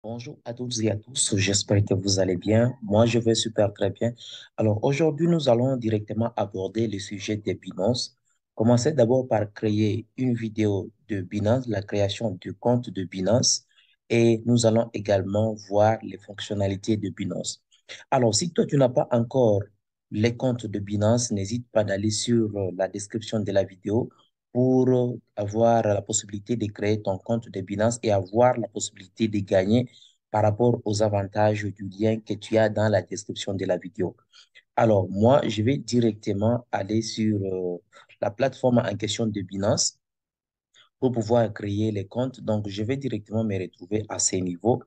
Bonjour à toutes et à tous, j'espère que vous allez bien. Moi, je vais super très bien. Alors, aujourd'hui, nous allons directement aborder le sujet des Binance. Commencez d'abord par créer une vidéo de Binance, la création du compte de Binance, et nous allons également voir les fonctionnalités de Binance. Alors, si toi, tu n'as pas encore les comptes de Binance, n'hésite pas d'aller sur la description de la vidéo pour avoir la possibilité de créer ton compte de Binance et avoir la possibilité de gagner par rapport aux avantages du lien que tu as dans la description de la vidéo. Alors, moi, je vais directement aller sur la plateforme en question de Binance pour pouvoir créer les comptes. Donc, je vais directement me retrouver à ces niveaux.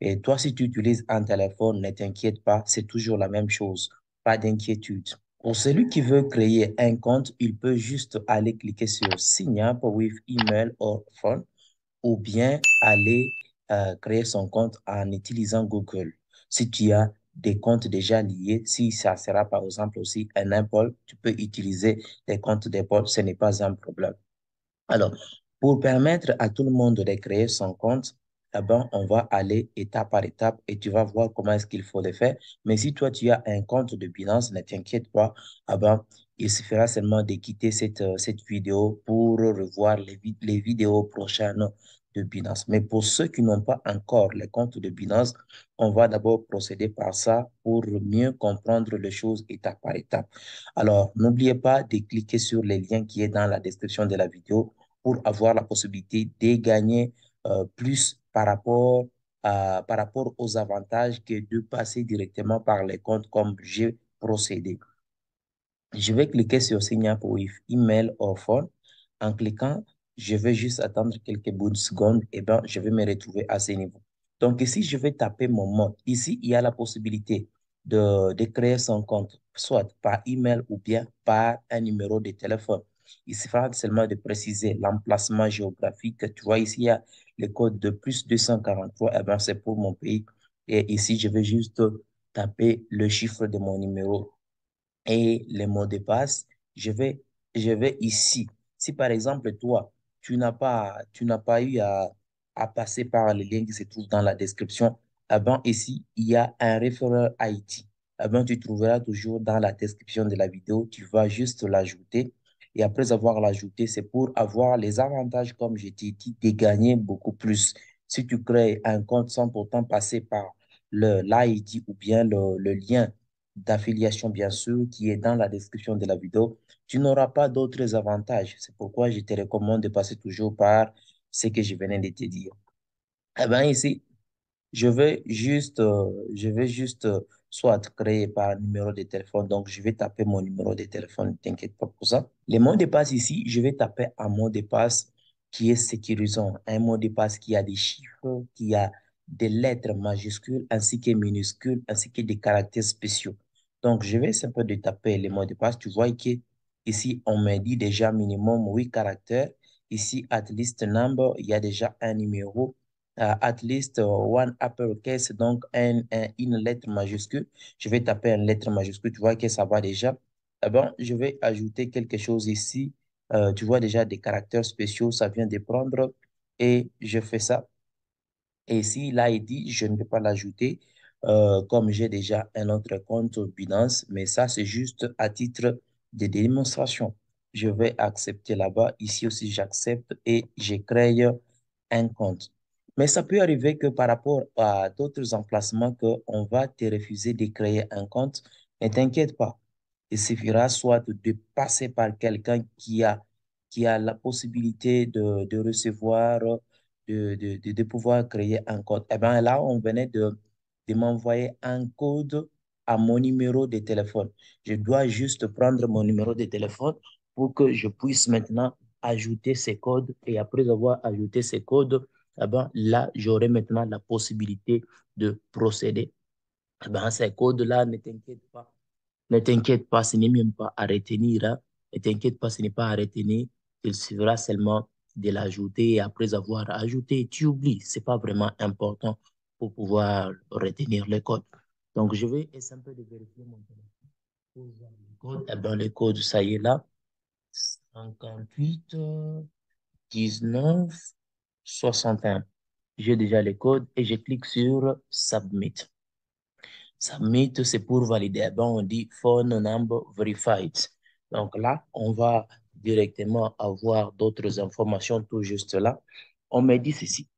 Et toi, si tu utilises un téléphone, ne t'inquiète pas, c'est toujours la même chose. Pas d'inquiétude. Pour celui qui veut créer un compte, il peut juste aller cliquer sur Sign up with email or phone ou bien aller créer son compte en utilisant Google. Si tu as des comptes déjà liés, si ça sera par exemple aussi un Apple, tu peux utiliser des comptes d'Apple, ce n'est pas un problème. Alors, pour permettre à tout le monde de créer son compte, eh ben, on va aller étape par étape et tu vas voir comment est-ce qu'il faut le faire. Mais si toi, tu as un compte de Binance, ne t'inquiète pas, eh ben, il suffira seulement de quitter cette vidéo pour revoir les vidéos prochaines de Binance. Mais pour ceux qui n'ont pas encore le compte de Binance, on va d'abord procéder par ça pour mieux comprendre les choses étape par étape. Alors, n'oubliez pas de cliquer sur les liens qui est dans la description de la vidéo pour avoir la possibilité de gagner plus par rapport aux avantages que de passer directement par les comptes comme j'ai procédé. Je vais cliquer sur Sign up with email or phone. En cliquant, je vais juste attendre quelques bonnes secondes et ben, je vais me retrouver à ce niveau. Donc ici, je vais taper mon mot. Ici, il y a la possibilité de créer son compte, soit par email ou bien par un numéro de téléphone. Il suffira seulement de préciser l'emplacement géographique. Tu vois, ici, il y a le code de plus 243. Eh ben, c'est pour mon pays. Et ici, je vais juste taper le chiffre de mon numéro et les mots de passe, je vais, je vais ici. Si par exemple, toi, tu n'as pas eu à passer par les liens qui se trouvent dans la description, eh ben, ici, il y a un référent IT. Eh ben, tu trouveras toujours dans la description de la vidéo, tu vas juste l'ajouter. Et après avoir l'ajouté, c'est pour avoir les avantages, comme je t'ai dit, de gagner beaucoup plus. Si tu crées un compte sans pourtant passer par l'ID ou bien le lien d'affiliation, bien sûr, qui est dans la description de la vidéo, tu n'auras pas d'autres avantages. C'est pourquoi je te recommande de passer toujours par ce que je venais de te dire. Eh bien, ici, je vais juste soit créer par numéro de téléphone. Donc, je vais taper mon numéro de téléphone. Ne t'inquiète pas pour ça. Les mots de passe ici, je vais taper un mot de passe qui est sécurisant. Un mot de passe qui a des chiffres, qui a des lettres majuscules ainsi que minuscules, ainsi que des caractères spéciaux. Donc, je vais simplement de taper les mots de passe. Tu vois que ici, on me dit déjà minimum 8 caractères. Ici, at least number, il y a déjà un numéro at least one uppercase, donc une lettre majuscule. Je vais taper une lettre majuscule, tu vois que ça va déjà. Eh ben, je vais ajouter quelque chose ici. Tu vois déjà des caractères spéciaux, ça vient de prendre et je fais ça. Et ici, là, il dit, je ne vais pas l'ajouter comme j'ai déjà un autre compte Binance, mais ça, c'est juste à titre de démonstration. Je vais accepter là-bas. Ici aussi, j'accepte et je crée un compte. Mais ça peut arriver que par rapport à d'autres emplacements, qu'on va te refuser de créer un compte. Ne t'inquiète pas. Il suffira soit de passer par quelqu'un qui a la possibilité de recevoir de pouvoir créer un code. Eh bien, là, on venait de m'envoyer un code à mon numéro de téléphone. Je dois juste prendre mon numéro de téléphone pour que je puisse maintenant ajouter ces codes. Et après avoir ajouté ces codes, eh ben, là, j'aurai maintenant la possibilité de procéder. Eh ben, ces codes-là, ne t'inquiète pas. Ne t'inquiète pas, ce n'est même pas à retenir, hein. Ne t'inquiète pas, ce n'est pas à retenir. Il suffira seulement de l'ajouter et après avoir ajouté, tu oublies. Ce n'est pas vraiment important pour pouvoir retenir les codes. Donc, je vais essayer un peu de vérifier mon téléphone pour voir les codes. Eh bien, les codes, ça y est là. 58, 19, 61. J'ai déjà les codes et je clique sur Submit. Submit, c'est pour valider. Eh ben, on dit Phone Number Verified. Donc là, on va directement avoir d'autres informations tout juste là. On me dit ceci.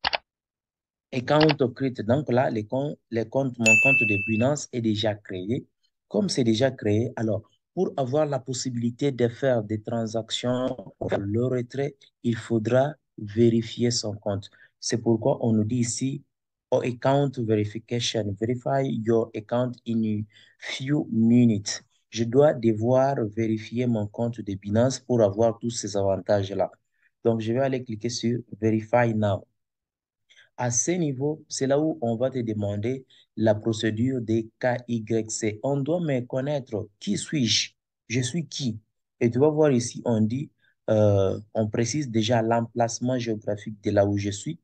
Account create. Donc là, mon compte de Binance est déjà créé. Comme c'est déjà créé, alors pour avoir la possibilité de faire des transactions, pour le retrait, il faudra vérifier son compte. C'est pourquoi on nous dit ici, oh, account verification, verify your account in a few minutes. Je dois devoir vérifier mon compte de Binance pour avoir tous ces avantages-là. Donc, je vais aller cliquer sur Verify Now. À ce niveau, c'est là où on va te demander la procédure des KYC. On doit me connaître. Qui suis-je? Je suis qui? Et tu vas voir ici, on précise déjà l'emplacement géographique de là où je suis.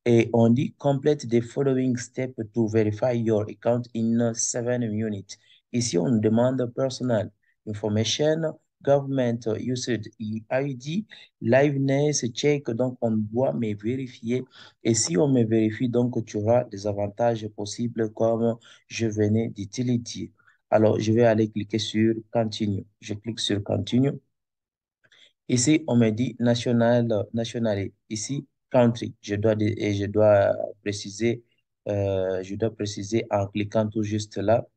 Et on dit complete the following step to verify your account in 7 minutes. Ici, on demande personal information, government usage ID, liveness check. Donc, on doit me vérifier. Et si on me vérifie, donc, tu auras des avantages possibles comme je venais d'utiliser. Alors, je vais aller cliquer sur continue. Je clique sur continue. Ici, on me dit national. Ici, country. Je dois préciser en cliquant tout juste là.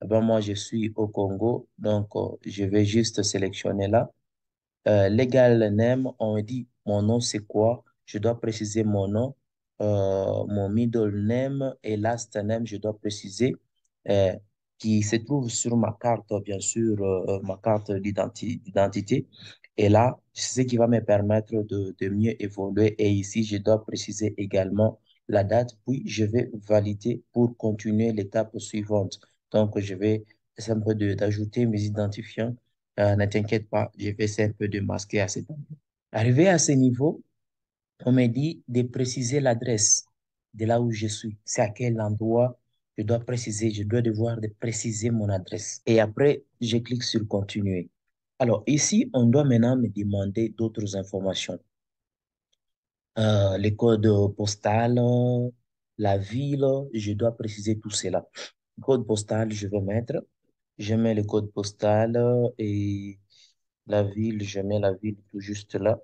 Eh ben, moi, je suis au Congo, donc je vais juste sélectionner là. Legal name, on me dit mon nom c'est quoi? Je dois préciser mon nom, mon middle name et last name, je dois préciser, euh, qui se trouve sur ma carte, bien sûr, ma carte d'identité. Et là, c'est ce qui va me permettre de mieux évoluer. Et ici, je dois préciser également la date, puis je vais valider pour continuer l'étape suivante. Donc, je vais essayer un peu d'ajouter mes identifiants. Ne t'inquiète pas, je vais essayer un peu de masquer à cet endroit. Arrivé à ce niveau, on me dit de préciser l'adresse de là où je suis. C'est à quel endroit je dois préciser, je dois devoir de préciser mon adresse. Et après, je clique sur continuer. Alors ici, on doit maintenant me demander d'autres informations. Les codes postaux, la ville, je dois préciser tout cela. Le code postal, je vais mettre. Je mets le code postal et la ville, je mets la ville tout juste là.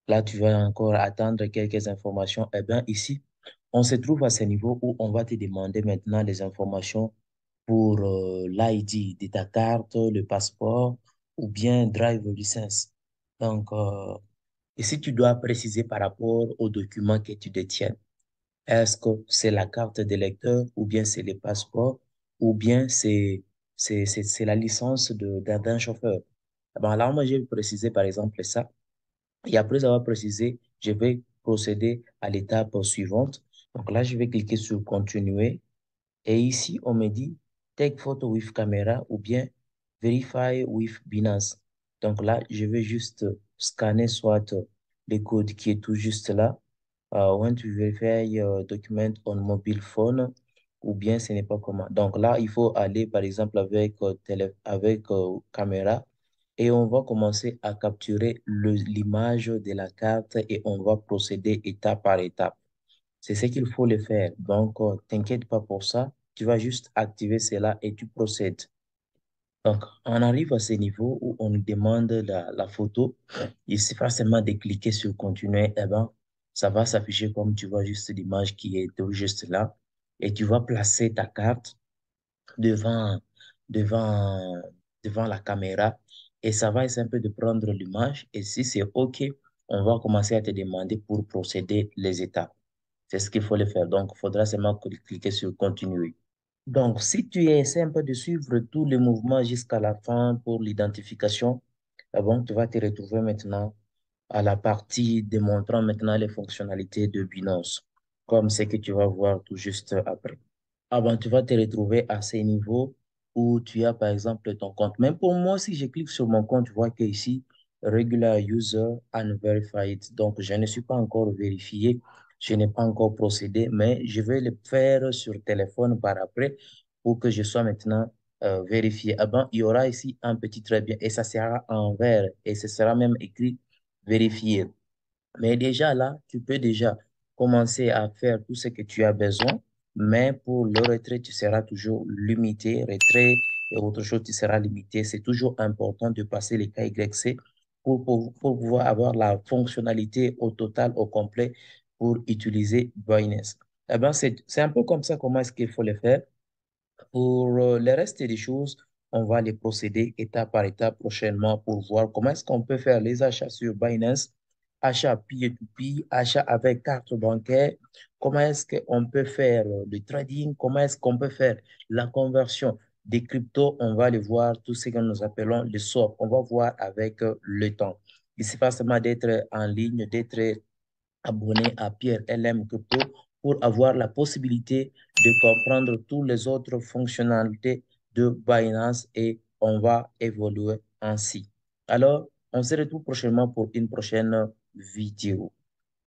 Là, tu vas encore attendre quelques informations. Eh bien, ici, on se trouve à ce niveau où on va te demander maintenant les informations pour l'ID de ta carte, le passeport ou bien drive license. Donc, ici, tu dois préciser par rapport aux documents que tu détiens. Est-ce que c'est la carte d'électeur ou bien c'est le passeport ou bien c'est la licence d'un chauffeur? Bon, là, moi, j'ai précisé par exemple ça. Et après avoir précisé, je vais procéder à l'étape suivante. Donc là, je vais cliquer sur continuer. Et ici, on me dit take photo with camera ou bien verify with Binance. Donc là, je vais juste scanner soit le code qui est tout juste là. Want to verify your document on mobile phone ou bien ce n'est pas comment. Donc là, il faut aller par exemple avec caméra et on va commencer à capturer l'image de la carte et on va procéder étape par étape. C'est ce qu'il faut le faire. Donc, t'inquiète pas pour ça. Tu vas juste activer cela et tu procèdes. Donc, on arrive à ce niveau où on nous demande la photo. Il suffit seulement de cliquer sur continuer. Eh ben, ça va s'afficher comme tu vois juste l'image qui est tout juste là. Et tu vas placer ta carte devant, devant, devant la caméra. Et ça va essayer un peu de prendre l'image. Et si c'est OK, on va commencer à te demander pour procéder les étapes. C'est ce qu'il faut le faire. Donc, il faudra seulement cliquer sur continuer. Donc, si tu essaies un peu de suivre tous les mouvements jusqu'à la fin pour l'identification, bon, tu vas te retrouver maintenant à la partie démontrant maintenant les fonctionnalités de Binance, comme ce que tu vas voir tout juste après. Ah ben, tu vas te retrouver à ces niveaux où tu as par exemple ton compte. Même pour moi, si je clique sur mon compte, tu vois que ici, Regular User Unverified. Donc, je ne suis pas encore vérifié, je n'ai pas encore procédé, mais je vais le faire sur téléphone par après pour que je sois maintenant vérifié. Ah ben, il y aura ici un petit très bien et ça sera en vert et ce sera même écrit vérifié. Mais déjà là, tu peux déjà commencer à faire tout ce que tu as besoin, mais pour le retrait, tu seras toujours limité. Retrait et autre chose, tu seras limité. C'est toujours important de passer les KYC pour pouvoir avoir la fonctionnalité au total, au complet pour utiliser Binance. Eh ben, c'est un peu comme ça comment est-ce qu'il faut le faire. Pour le reste des choses, on va les procéder étape par étape prochainement pour voir comment est-ce qu'on peut faire les achats sur Binance, achats peer-to-peer, achats avec carte bancaire, comment est-ce qu'on peut faire le trading, comment est-ce qu'on peut faire la conversion des cryptos. On va les voir, tout ce que nous appelons le swap. On va voir avec le temps. Il suffit pas seulement d'être en ligne, d'être abonné à Pierre LM Crypto pour avoir la possibilité de comprendre toutes les autres fonctionnalités de Binance et on va évoluer ainsi. Alors, on se retrouve prochainement pour une prochaine vidéo.